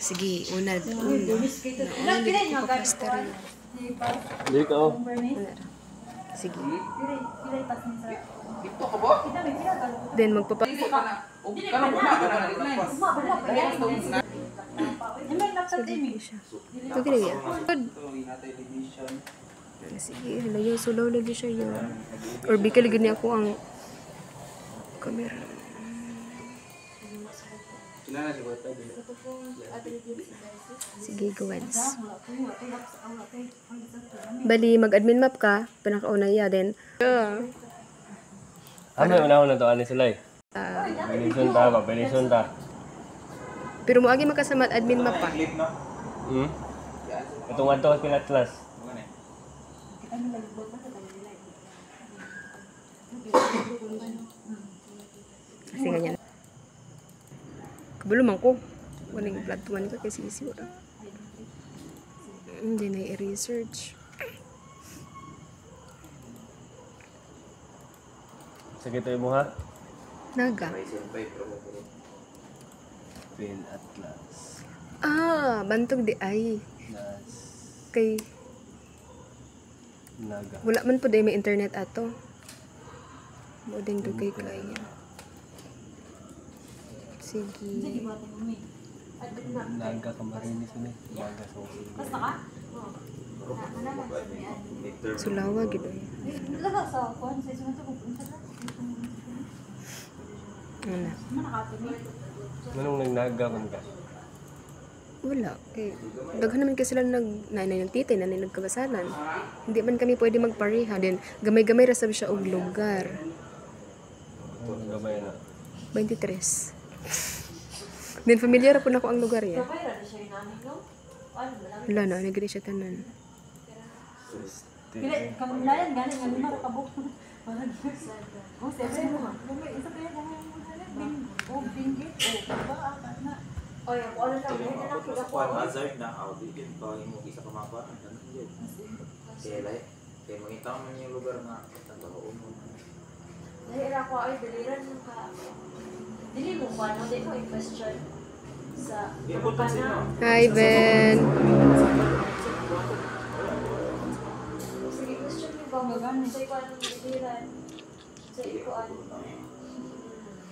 Sige, una. Nauna ko pastor. Dili ka oh. Sige. Dito ka ba? Then magpapa... Kanang una ka na naglapas. Ito gila yan. Sige, hala yun. Sulaw lagi siya yun. Or bika lagi niya ako ang camera. Sige, gawads. Bali, mag-admin map ka. Pinakauna ya din. Ano yung una-una to? Ano sila eh? Benison ta ba? Benison ta. Pero mo agi makasama at admin map pa. Itong ato at pinatlas. Kasi ganyan. Kabalo man ko. Walang platuan ka kasi isi wala. Hindi na i-research. Sige tayo mo ha? Naga. Pin Atlas. Bantog di ay. Atlas. Kay Naga. wala man po may internet ato. Mo ding dugay kaya. Sige. Naga Camarines ni. Naga Sosi. Sulawa gid ay. Ano? Manong nagnaga man ka? Wala. Daghan naman kasi sila nanay ng titay, nanay nagkabasalan. Hindi man kami pwede magpareha. Then, gamay-gamay rasab siya og lugar. Gamay na. 23. Then, familiar po na ko ang lugar yan. Wala na, nagri siya tanan. Kamulayan, gano'n nga lima ka kabuk. Hazard na Audi din pa yung isa ka mapa ang tanong yun. Kaya makita mo yung lugar na tatawon mo. Nahira ko ay daliran mo ka. Dili mo ko ano, di ko i-question sa Hi, Ben! sige, question mo ba magano sa ikuan ng daliran sa ikuan.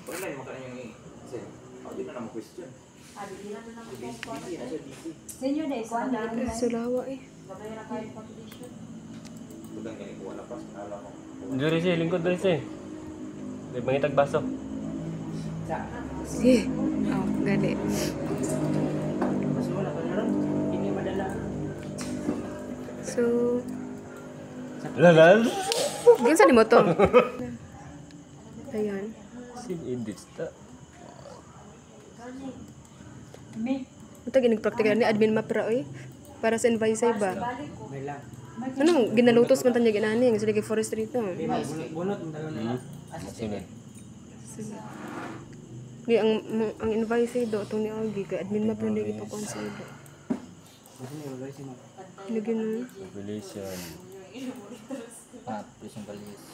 Online mo ka na yung kasi Audi na naman question. Daliran na naman Hindi na siya DC. Senyo na ikuan na Sulawa eh. gamay na kayo population. Tugang ganito wala pa alam mo. Diri siya, lingkod diri siya. May mangitag baso. Sige. Gali. So, Lalan. ginsa ni mo to? Ayan. Sim edits ta. Me, Ito ginagpraktikal ni admin map ra oy. Para sa invite ba? Ano, ginalutos man tanya ginani ang sige forestry to. Sunod. Di ang invite do tong ni Agi kay admin map lang dito ko sa ido. Lagyan mo. Population. Prison Police.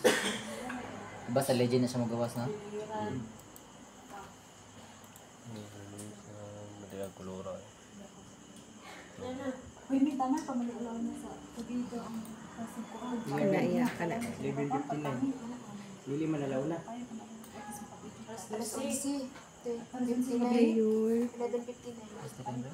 Diba sa legend na siya magawas na? Madilang kulura. uy, may tama pa malalaw na sa pagito ang kasingkuhan. Kana iya kana. Level 59. Lili manalaw na. Ayun. Basta ka ba?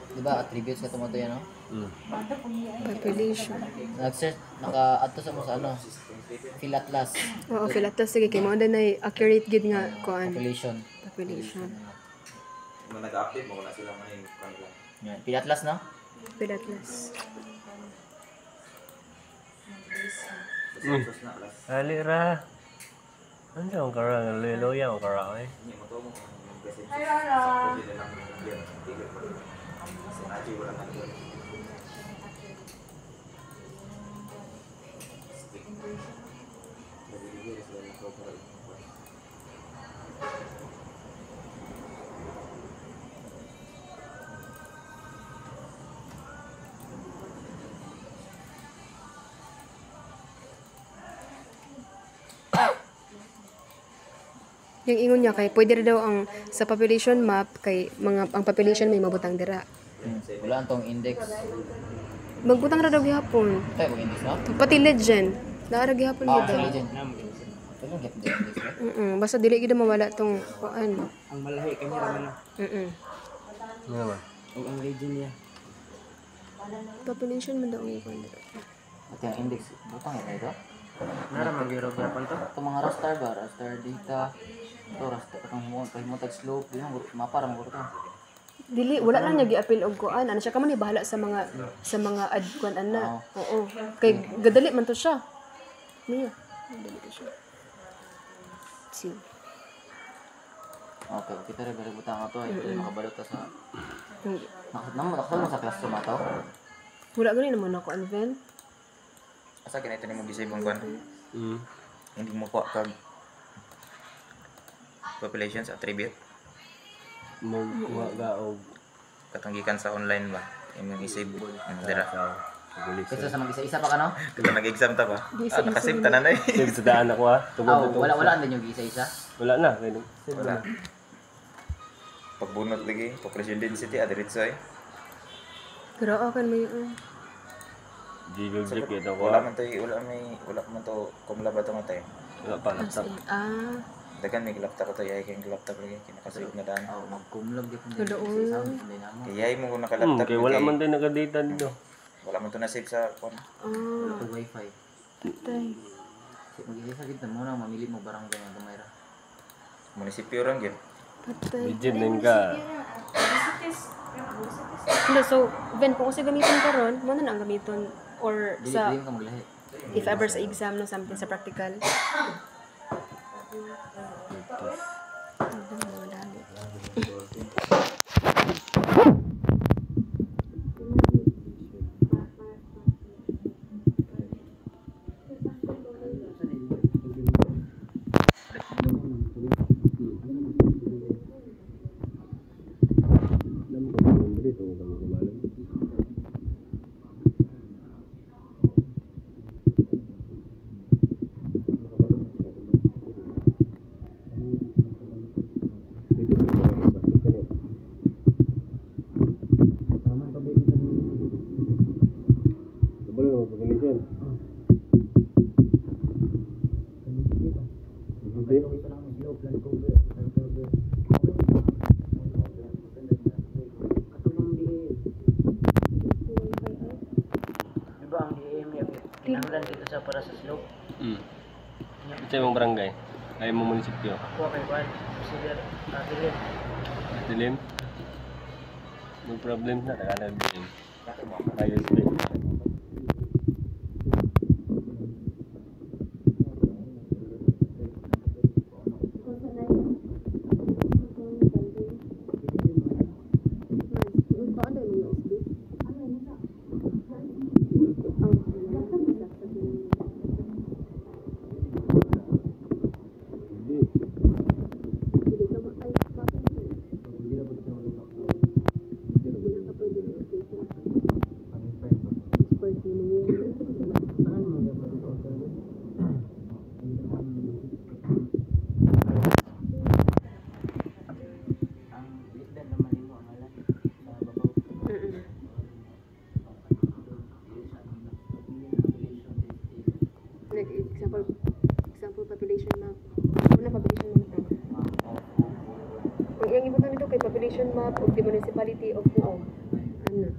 Diba attributes ka tumato yan, no? Population. Nag-search, naka-ato sa mo sa ano? Philatlas. Oo, Philatlas sige kay mo na accurate gid nga kuan. Population. Population. Kung nag-update mo wala sila man yung kanila. Yan. Philatlas, no? Philatlas. Sus na alas. Ali ra. Ano ang karang loya ang karang eh. Hindi mo to mo kasi. Hi, Rara. Pwede lang yan. Tigil pa rin. Kasi naji wala na doon. Nabibigay sila ng proper. Yung ingon niya kay pwede ra daw ang sa population map kay ang population may mabutang dira. Wala antong index. Magbutang ra daw gihapon. Tayo mag index no? Pati legend. Naara gihapon Ah, gid. legend. Pero get the index no? Basta dili gid mawala tong kuan. Ang malahi kanya raman na. Ano naman? O ang legend niya. Population man daw ang kuan dira. At yung index, butang ito ito. Nara mag-irog yapon to. Ito mga raster ba? Raster data. Ito raster. Itong kahimutag slope. Di mo, mapa rin mo ito. Dili wala lang niya gi-appeal og kuan. Ano siya ka man bahala sa mga ad kuan ana. Oo. Kay gadali man to siya. Niya. Gadali to siya. See. Okay, kita rin balik butang ito. Ito makabalot ka sa... Hindi. Nakasal mo sa classroom ito? Wala gani naman ako Anven. Asa kinito nimo gisave ang kwan? Hindi mo kuha kag population sa attribute Magkuha ka o katanggikan sa online ba? Imong isave dira. Kaysa sa mag-isa-isa pa ka no? Kung nag-exam ta ba? Nakasave tanan ay. save sa daan ako ha. Tugod ito. Wala din yung isa-isa. Wala na. Kaya save Wala. na. Pagbunot lagi, population density adiretso ay. Pero kan may Gigil-gig ito ko. Wala man to kumlaba to matay. Wala pa laptop. Dagan may laptop to yay kay laptop lagi kinakasave na daan. Oh, magkumlog din din Doon. isa-isa. Hindi na mo. Kaya mo kung naka-laptop Kaya wala man din naka-data dito. wala man to na save sa phone. Wala ko wifi. Tay. Mag-isa dito muna mamili mo barangay nga gamay ra. Munisipyo ron gyud. Patay. Legend din ka. Hindi, so, Ben, kung kasi gamitin ka ron, mo na ang gamiton or Dili sa, dili ka maglahi. if ever sa exam, no, something sa practical. Diba ang DM kinahanglan dito sa para sa slope. Ito yung barangay. Ay mo munisipyo. Kuha kay Juan. Consider atilin. Dilim. No problem na. Nakakadilim. Ayos din. Ang lisdan naman imo ang alam sa babaw. Like, example population map. Una population map. Kung yung ibutang nito kay population map of the municipality of Puong. Ano?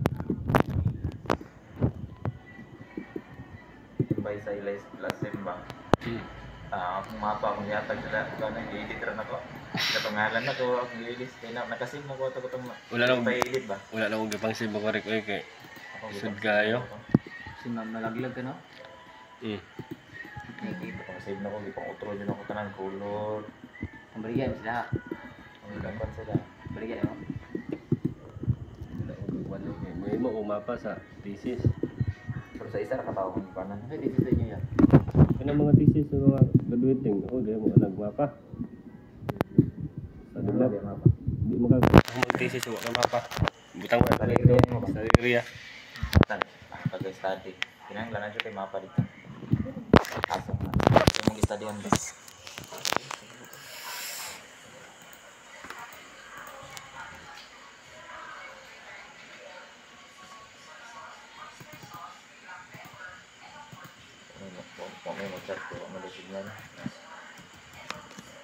By sa Elias Plasim ba? Akong mapa akong yatag sila kanang i-edit ron ako. Kapangalan na ko akong i-edit kay nakasim na ko ato ko tong Wala lang. pa-edit ba? Wala na akong gipang save ako rin kay. Ako Sud kayo. Si malaglag ka no? Nakikita ko save na ko gipang utro din ako tanan color. Ang baligyan sila. Ang dapat sila. Baligyan no? May mo umapa sa thesis. Pero sa isa nakatawa ko pa nan. Ay, dito sa inyo yan. Ano mga thesis sa mga graduating? Ako gaya mo nagmapa. Sa Wala diba? di mapa. Di mo mag-thesis o wala mapa. Butang mo sa dito. Sa area. Tan. Pag-study. Kinahanglan na siya kay mapa dito. Aso na. Yung mag-study ang bas. start ko, ang malusig na.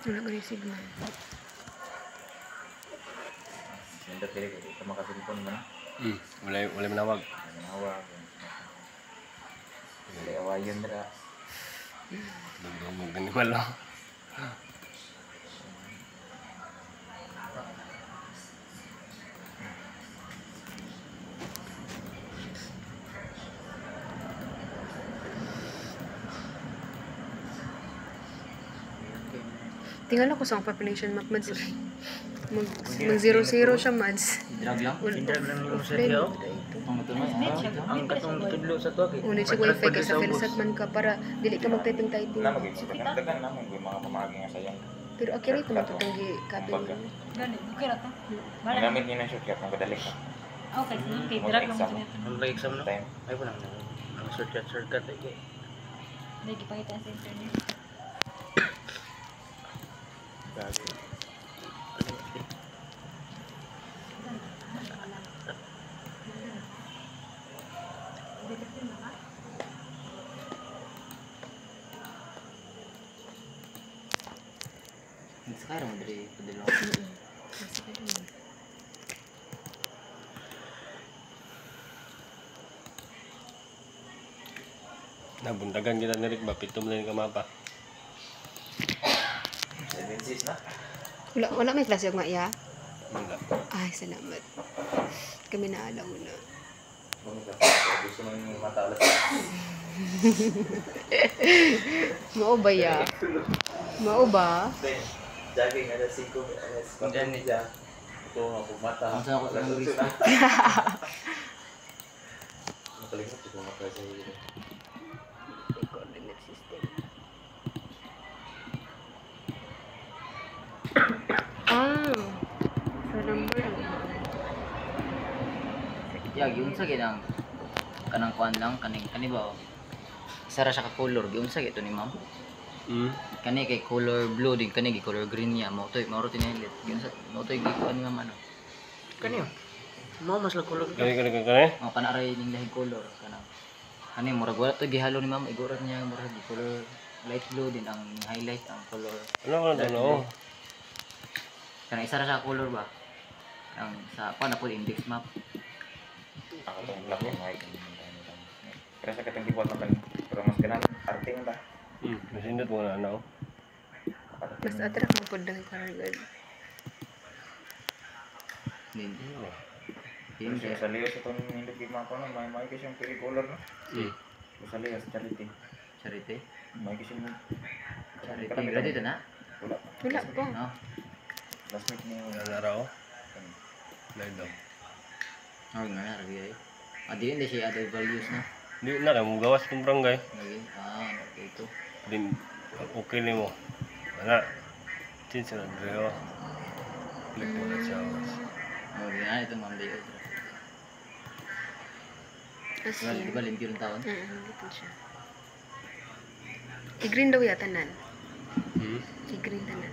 Wala ko yung signal. Nandang pili ko, ito makasilpon mo na. Wala manawag. Manawag. Wala awayon na. Dugdug animal lang. Tingnan ako sa population map, Mads. Mag 0-0 siya, Mads. Drag lang. Pindrag lang yung sa Offline. diyo. Ang tunay. Ang katong tudlo sa to. Unit siya wifi kaysa Philsat man ka para dili ka mag-typing-typing. Na mag-isip ka, dagan naman yung mga pamagi nga sayang. Pero okay rin naman itong kabel. Gani, okay ra to. Ginamit niya ng shortcut, magkadali ka. Okay, okay, drag lang mo Mag-exam. sa Ang exam no. Time. Ay po lang. Ang shortcut ay. Lagi pakita sa internet. Sakay ra mo diri padalo. Nabuntagan kita ni Rick ba? Pitom lang ka mapa. 7-6 na. Wala may klase yung maya. Wala. Ay, salamat. Kami naalaw na. Gusto mo yung matalas. Mao ba ya? Mao ba? Jogging ada 5 Diyan ni. Ito ako mata. Ang sa ako sa risk. Makalimot ko mata sa iyo. Coordinate system. Sa number. Ya, giunsa gid ang kanang kuan lang kani ba? Sara siya ka color, giunsa gid to ni ma'am. Kani kay color blue din kani kay color green niya. Mao ro tinilit. Giunsa mao toy gikuan nga man. Kaniyo. Mo mas lang kulog. Kani. Mao kana ray ning lahing color kanang. Kani murag wala to gihalo ni ma'am igurat niya murag color light blue din ang highlight ang color. Ano ka na Kanang isa ra siya color ba? Ang sa kuan na po index map. Ako tong black and white. Pero sa katong gibuhat man pero mas ganang arte mo ba? Masindot mo na ano. Mas attract mo po ng karagad. Din. Yung sa liyo sa itong hindi gima ko na, may kasi yung pili color no? Sa liyo sa charity. Charity. May kasi yung... Charity. Ready to na? Wala. Wala po. No. Last week niyo. Ang araw. Live daw. Oh, nga na ray. Di hindi siya other values na. Di na kay mo gawas ng barangay. Okay. Okay ito. Din okay ni mo. Wala. Tinsa na Andreo. Click mo na siya. Oh, yan ito ma'am layout. As Well, di in. ba limpyo ng taon? Dito siya. I-green daw yata nan. I-green tanan.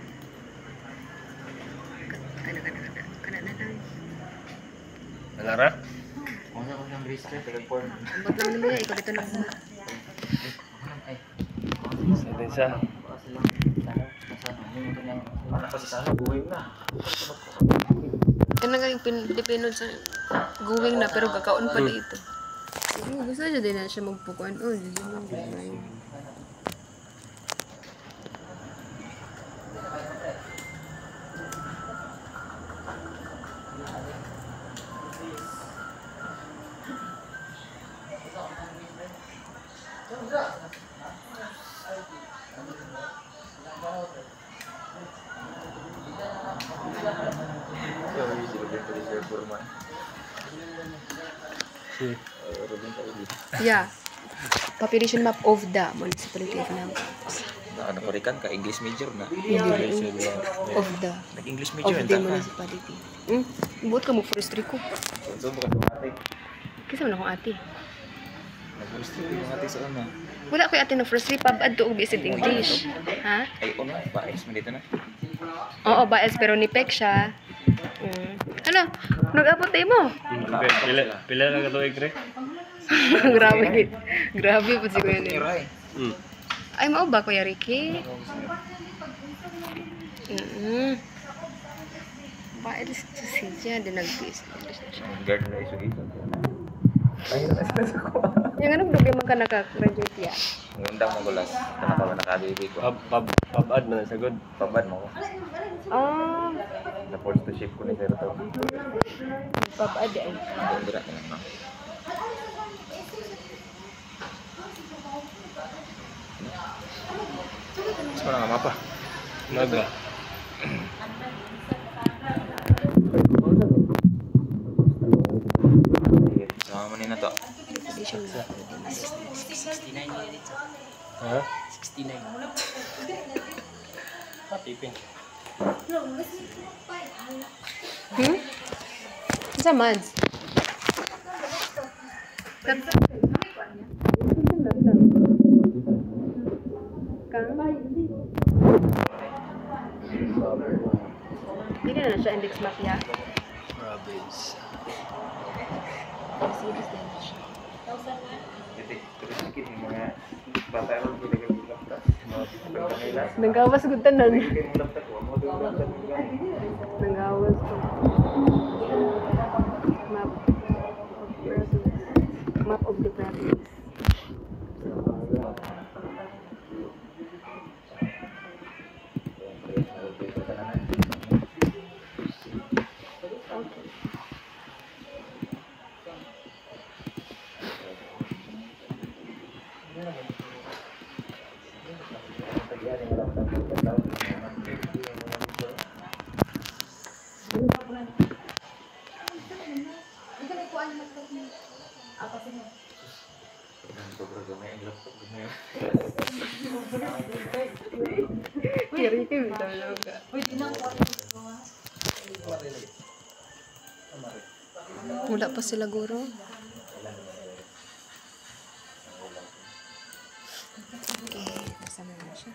Kana na lang. Nangara? Kung saan ko siyang register? Ambot lang nila, ikaw dito lang. Ay. Sa tinsa. Kasi lang. Saan? Yung ito niya. Kasi sana buhay na. Kana nga yung Pilipino sa going na pero kakaon pa dito. Gusto niya din na siya magpukuan. Oh, hindi mo design. Yeah. Population map of the municipality of Nampos. Nakaparikan ka, English major na. Of the. Nag-English Of major the municipality. Buot ka mo forestry ko. So, bukas yung ate. Kasi man akong ate. Nag-forestry yung ate sa una. Wala ko ate ng forestry pub adto og bisit English. Ha? Ay, una, paes mo dito na. Oo, baes pero ni Pek siya. Ano? Nag-abot tayo mo. Pila lang ka to, Igre? Grabe. Grabe po si Kuya Nel. Iray. Ay, mao ba, Kuya Ricky? Pailis to siya, din nag-peace. Guard na iso-iso. Ay, na sa ko. Yung ano, problema ka naka-graduate ya? Ngundang mo gulas. Kana pa nakabibig ko. Pab-ad man sa good. Pabad mo ko. Ah, Na force to ship ko ni Sir to. pab-ad ay. Dira ka na. Sa mga mapa. Naga. Sama mo ni na to. Ha? 69. Patipin. Sa mads. Hindi na siya index mafia. Province. Series din na siya. Jadi terus sikit yung mga bata ron ko dagang laptop. Nanggawas ko tanan. Kaya mo laptop ko, mo daw laptop ko. Nanggawas ko. Map of province. Map of the province. Kiri ka bitaw lang ka. Wala pa sila guro. Okay, kasama na siya.